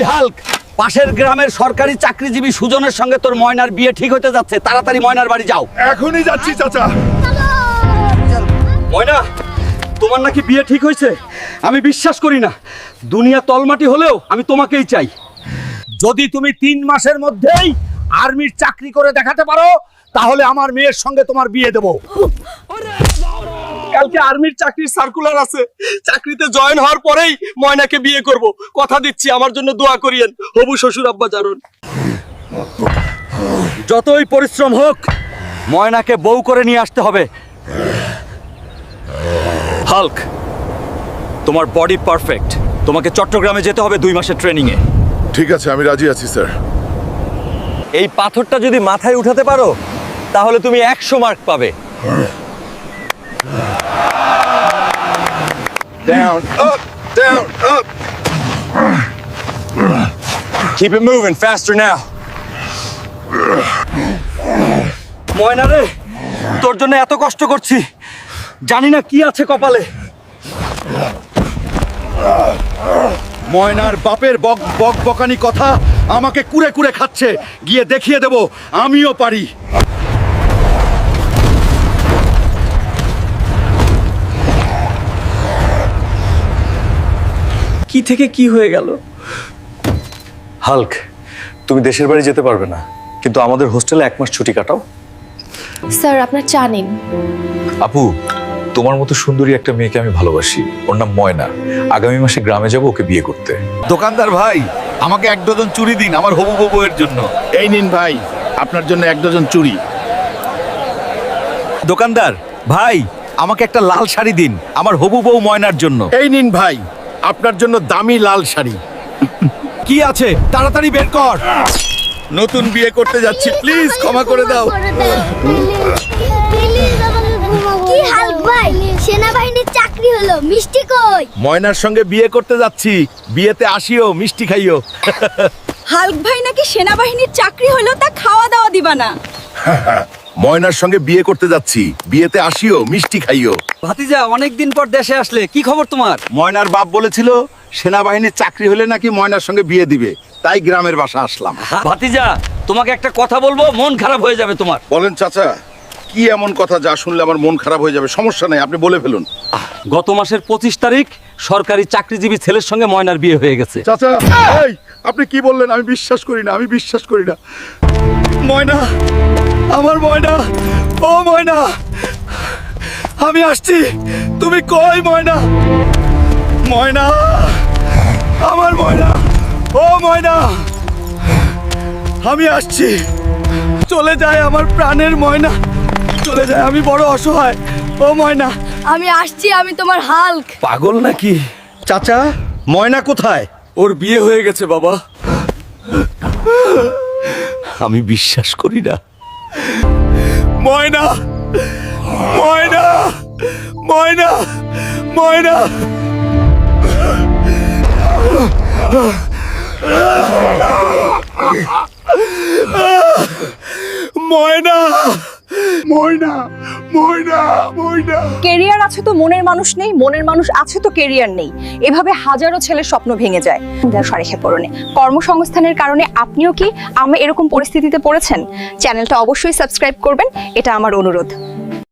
ওই হাল্ক, পাশের গ্রামের সরকারি চাকরিজীবী সুজনের সঙ্গে তোর ময়নার বিয়ে ঠিক হতে যাচ্ছে, তাড়াতাড়ি ময়নার বাড়ি যাও। এখনই যাচ্ছি চাচা। ময়না, তোমার নাকি বিয়ে ঠিক হয়েছে? আমি বিশ্বাস করি না। দুনিয়া তলমাটি হলেও আমি তোমাকেই চাই। যদি তুমি 3 মাসের মধ্যেই আর্মির চাকরি করে দেখাতে পারো, তাহলে আমার মেয়ের সঙ্গে তোমার বিয়ে দেব। কালকে আর্মির চাকরির সার্কুলার আছে, চাকরিতে জয়েন হওয়ার পরেই ময়নাকে বিয়ে করব। কথা দিচ্ছি, আমার জন্য দোয়া করিয়েন। হবু শ্বশুর আব্বা জারুন। যতই পরিশ্রম হোক, ময়নাকে বউ করে নিয়ে আসতে হবে। হাল্ক, তোমার বডি পারফেক্ট। তোমাকে চট্টগ্রামে যেতে হবে 2 মাসের ট্রেনিং এ। ঠিক আছে, আমি রাজি আছি স্যার। এই পাথরটা যদি মাথায় উঠাতে পারো, তাহলে তুমি 100 মার্ক পাবে। Down, up, down, up. Keep it moving, faster now. ময়না রে, তোর জন্য এত কষ্ট করছি, জানি না কি আছে কপালে। ময়নার বাপের বকানি কথা আমাকে কুরে কুরে খাচ্ছে। গিয়ে দেখিয়ে দেব আমিও পারি। কি থেকে কি হয়ে গেল? হাল্ক, তুমি দেশের বাড়ি যেতে পারবে না, কিন্তু আমাদের হোস্টেলে 1 মাস ছুটি কাটাও। স্যার আপনার চা নিন। আপু, তোমার মতো সুন্দরী একটা মেয়েকে আমি ভালোবাসি। ওর নাম ময়না। আগামী মাসে গ্রামে যাব ওকে বিয়ে করতে। দোকানদার ভাই, আমাকে 1 ডজন চুড়ি দিন আমার হবু বউয়ের জন্য। এই নিন ভাই, আপনার জন্য 1 ডজন চুড়ি। দোকানদার ভাই, আমাকে একটা লাল শাড়ি দিন আমার হবু বউ ময়নার জন্য। এই নিন ভাই, আপনার জন্য দামি লাল শাড়ি। কি আছে তাড়াতাড়ি বের কর। নতুন বিয়ে করতে যাচ্ছি, প্লিজ ক্ষমা করে দাও। কি হাল্ক ভাই, সেনাবাহিনীর চাকরি হলো, মিষ্টি কই? ময়নার সঙ্গে বিয়ে করতে যাচ্ছি, বিয়েতে আসিও, মিষ্টি খাইও। হাল্ক ভাই নাকি সেনাবাহিনীর চাকরি হলো, তা খাওয়া দাওয়া দিবা না? ময়নার সঙ্গে বিয়ে করতে যাচ্ছি, বিয়েতে আসিও, মিষ্টি খাইও। ভাতিজা, অনেকদিন পর দেশে আসলে, কি খবর তোমার? ময়নার বাপ বলেছিল সেনাবাহিনীর চাকরি হলে নাকি ময়নার সঙ্গে বিয়ে দিবে, তাই গ্রামের বাসা আসলাম। ভাতিজা, তোমাকে একটা কথা বলবো, মন খারাপ হয়ে যাবে তোমার। বলেন চাচা, কি এমন কথা যা শুনলে আমার মন খারাপ হয়ে যাবে? সমস্যা নাই, আপনি বলে ফেলুন। গত মাসের 25 তারিখ সরকারি চাকরিজীবী ছেলের সঙ্গে ময়নার বিয়ে হয়ে গেছে। চাচা, এই আপনি কি বললেন? আমি বিশ্বাস করি না, আমি বিশ্বাস করি না। ময়না, আমার ময়না, ও ময়না, আমি আসছি, তুমি কই ময়না? ময়না, আমার ময়না, ও ময়না, আমি আসছি। চলে যায় আমার প্রাণের ময়না, চলে যায়, আমি বড় অসহায়। ও ময়না, আমি আসছি, আমি তোমার হাল্ক। পাগল নাকি? চাচা, ময়না কোথায়? ওর বিয়ে হয়ে গেছে বাবা। আমি বিশ্বাস করি না। ময়না, ময়না, ময়না, ময়না, ময়না, ময়না, ময়না, ময়না। কেরিয়ার আছে তো মনের মানুষ নেই, মনের মানুষ আছে তো কেরিয়ার নেই। এভাবে হাজারো ছেলের স্বপ্ন ভেঙে যায়। সরেখে পড়নে কর্মসংস্থানের কারণে আপনিও কি এরকম পরিস্থিতিতে পড়েছেন? চ্যানেলটা অবশ্যই সাবস্ক্রাইব করবেন, এটা আমার অনুরোধ।